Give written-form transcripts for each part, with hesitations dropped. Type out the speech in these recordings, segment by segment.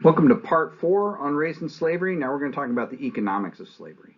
Welcome to part 4 on race and slavery. Now we're going to talk about the economics of slavery.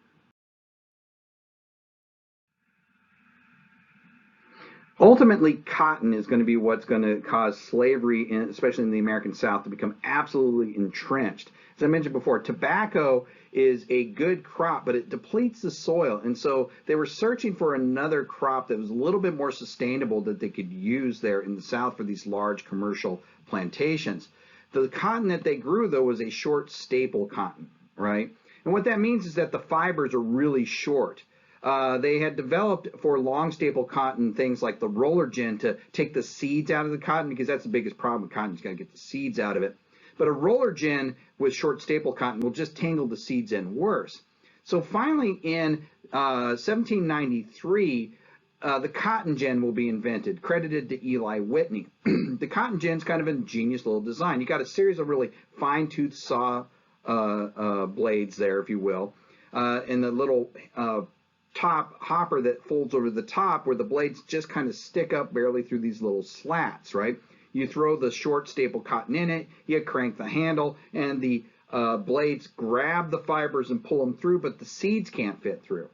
Ultimately, cotton is going to be what's going to cause slavery, especially in the American South, to become absolutely entrenched. As I mentioned before, tobacco is a good crop, but it depletes the soil. And so they were searching for another crop that was a little bit more sustainable that they could use there in the South for these large commercial plantations. The cotton that they grew, though, was a short staple cotton, right? And what that means is that the fibers are really short. They had developed for long staple cotton things like the roller gin to take the seeds out of the cotton, because that's the biggest problem with cotton. You've got to get the seeds out of it. But a roller gin with short staple cotton will just tangle the seeds in worse. So finally in 1793, the cotton gin will be invented, credited to Eli Whitney. The cotton gin is kind of a ingenious little design. You got a series of really fine-tooth saw blades there, if you will, and the little top hopper that folds over the top where the blades just kind of stick up barely through these little slats, right? You throw the short staple cotton in it, you crank the handle, and the blades grab the fibers and pull them through, but the seeds can't fit through.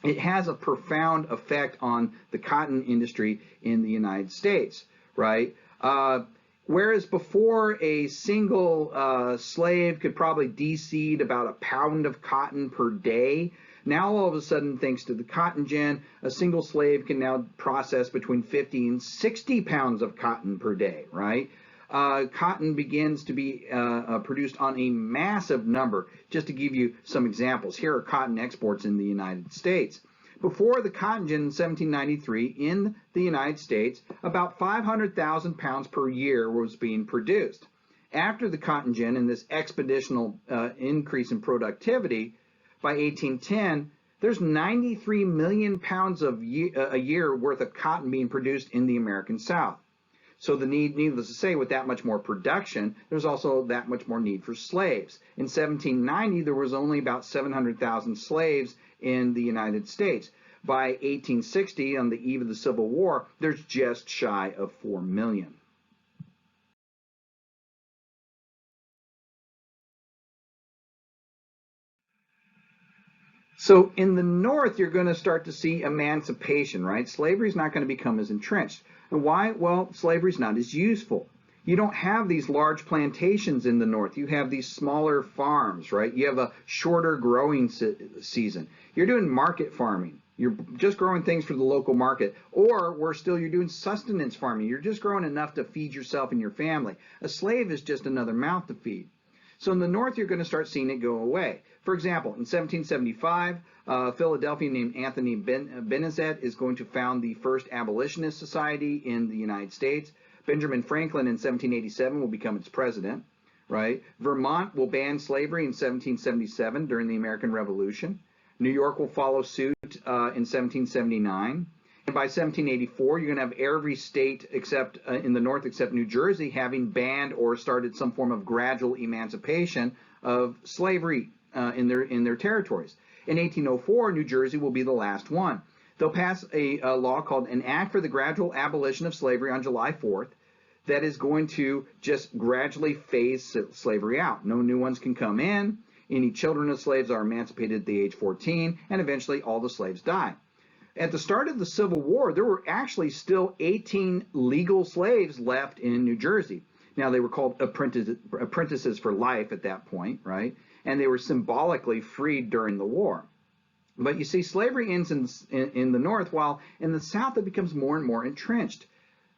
It has a profound effect on the cotton industry in the United States, right? Whereas before a single slave could probably de-seed about a pound of cotton per day, now all of a sudden, thanks to the cotton gin, a single slave can now process between 50 and 60 pounds of cotton per day, right? Cotton begins to be produced on a massive number. Just to give you some examples, here are cotton exports in the United States. Before the cotton gin in 1793, in the United States, about 500,000 pounds per year was being produced. After the cotton gin and this exponential increase in productivity, by 1810, there's 93 million pounds a year worth of cotton being produced in the American South. So needless to say, with that much more production, there's also that much more need for slaves. In 1790, there was only about 700,000 slaves in the United States. By 1860, on the eve of the Civil War, there's just shy of 4 million. So in the North, you're going to start to see emancipation, right? Slavery is not going to become as entrenched. And why? Well, slavery is not as useful. You don't have these large plantations in the North. You have these smaller farms, right? You have a shorter growing season. You're doing market farming. You're just growing things for the local market. Or worse still, you're doing sustenance farming. You're just growing enough to feed yourself and your family. A slave is just another mouth to feed. So in the North, you're going to start seeing it go away. For example, in 1775, a Philadelphian named Anthony Benezet is going to found the first abolitionist society in the United States. Benjamin Franklin in 1787 will become its president, right? Vermont will ban slavery in 1777 during the American Revolution. New York will follow suit in 1779. And by 1784, you're going to have every state except in the North except New Jersey having banned or started some form of gradual emancipation of slavery in their territories. In 1804, New Jersey will be the last one. They'll pass a law called an Act for the Gradual Abolition of Slavery on July 4th that is going to just gradually phase slavery out. No new ones can come in. Any children of slaves are emancipated at the age 14, and eventually all the slaves die. At the start of the Civil War, there were actually still 18 legal slaves left in New Jersey. Now, they were called apprentices for life at that point, right? And they were symbolically freed during the war. But you see, slavery ends in the North, while in the South it becomes more and more entrenched.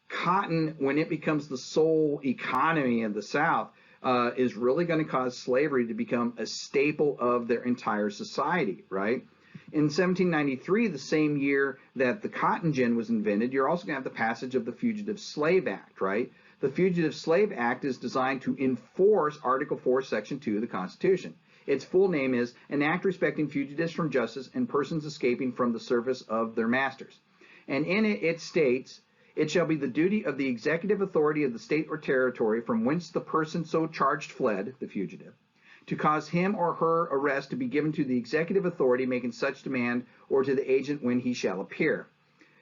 Cotton, when it becomes the sole economy of the South, is really going to cause slavery to become a staple of their entire society, right? In 1793, the same year that the cotton gin was invented, you're also going to have the passage of the Fugitive Slave Act, right? The Fugitive Slave Act is designed to enforce Article 4, Section 2 of the Constitution. Its full name is An Act Respecting Fugitives from Justice and Persons Escaping from the Service of Their Masters. And in it, it states, it shall be the duty of the executive authority of the state or territory from whence the person so charged fled, the fugitive, to cause him or her arrest to be given to the executive authority making such demand or to the agent when he shall appear.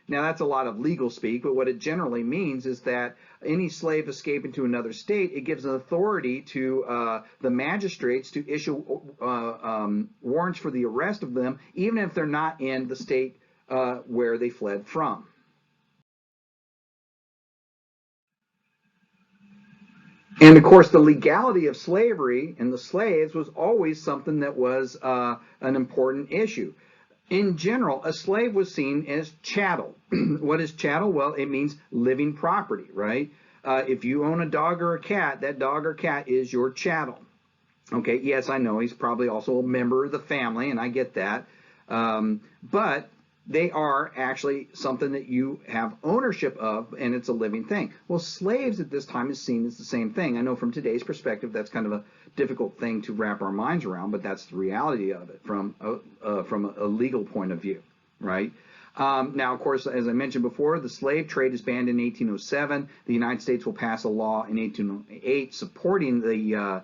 Now, that's a lot of legal speak, but what it generally means is that any slave escaping to another state, it gives an authority to the magistrates to issue warrants for the arrest of them, even if they're not in the state where they fled from. And of course, the legality of slavery and the slaves was always something that was an important issue. In general, a slave was seen as chattel. What is chattel? Well, it means living property, right? If you own a dog or a cat, that dog or cat is your chattel. Okay, yes, I know he's probably also a member of the family, and I get that. But they are actually something that you have ownership of, and it's a living thing. Well, slaves at this time is seen as the same thing. I know from today's perspective that's kind of a difficult thing to wrap our minds around, but that's the reality of it from a legal point of view, right? Now, of course, as I mentioned before, the slave trade is banned in 1807. The United States will pass a law in 1808 supporting the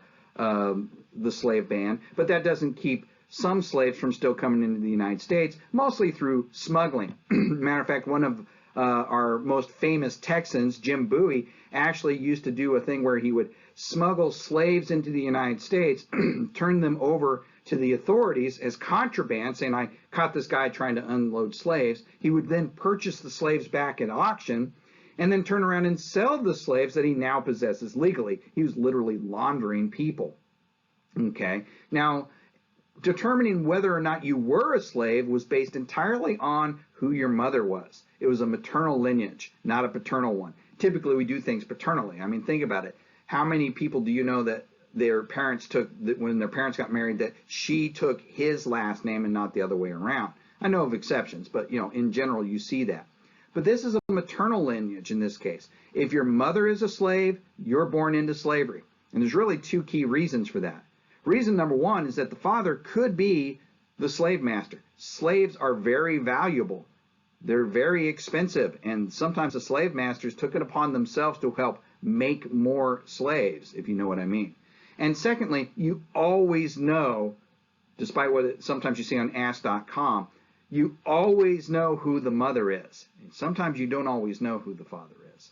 slave ban, but that doesn't keep some slaves from still coming into the United States, mostly through smuggling. Matter of fact, one of our most famous Texans, Jim Bowie, actually used to do a thing where he would smuggle slaves into the United States, turn them over to the authorities as contraband, saying, I caught this guy trying to unload slaves. He would then purchase the slaves back at auction and then turn around and sell the slaves that he now possesses legally. He was literally laundering people. Okay, now, determining whether or not you were a slave was based entirely on who your mother was. It was a maternal lineage, not a paternal one. Typically, we do things paternally. I mean, think about it. How many people do you know that their parents took, that when their parents got married, that she took his last name and not the other way around? I know of exceptions, but in general, you see that. But this is a maternal lineage in this case. If your mother is a slave, you're born into slavery. And there's really two key reasons for that. Reason number one is that the father could be the slave master. Slaves are very valuable. They're very expensive, and sometimes the slave masters took it upon themselves to help make more slaves, if you know what I mean. And secondly, you always know, despite what sometimes you see on Ask.com, you always know who the mother is. Sometimes you don't always know who the father is.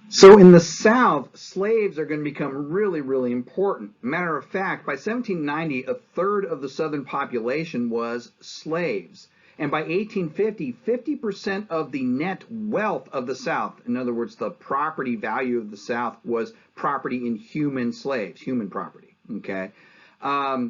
So in the South, slaves are going to become really, really important. Matter of fact, by 1790, a third of the Southern population was slaves. And by 1850, 50% of the net wealth of the South, in other words, the property value of the South, was property in human slaves, human property. Okay, a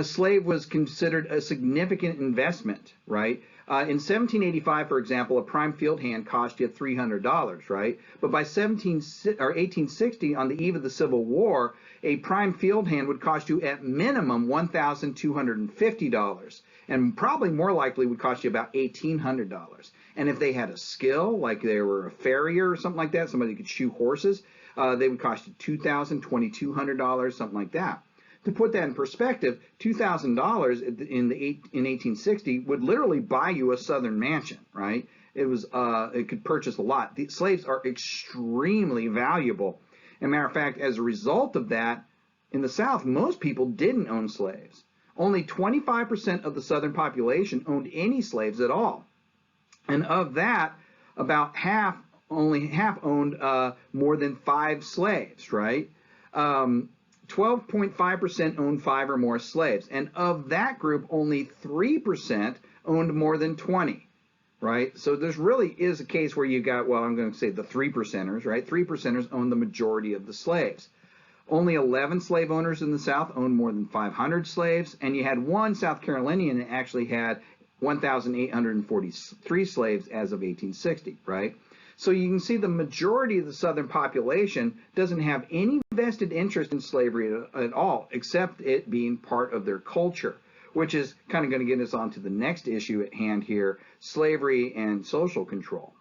slave was considered a significant investment, right? In 1785, for example, a prime field hand cost you $300, right? But by 1860, on the eve of the Civil War, a prime field hand would cost you at minimum $1,250, and probably more likely would cost you about $1,800. And if they had a skill, like they were a farrier or something like that, somebody who could shoe horses, they would cost you $2,000, $2,200, something like that. To put that in perspective, $2,000 in 1860 would literally buy you a southern mansion, right? It could purchase a lot. The slaves are extremely valuable. As a matter of fact, as a result of that, in the South, most people didn't own slaves. Only 25% of the Southern population owned any slaves at all. And of that, about only half owned more than 5 slaves, right? 12.5% owned 5 or more slaves. And of that group, only 3% owned more than 20, right? So there's really is a case where you got, well, I'm going to say the 3%ers, right? 3%ers own the majority of the slaves. Only 11 slave owners in the South owned more than 500 slaves, and you had one South Carolinian that actually had 1,843 slaves as of 1860, right? So you can see the majority of the Southern population doesn't have any vested interest in slavery at all, except it being part of their culture, which is kind of going to get us on to the next issue at hand here, slavery and social control.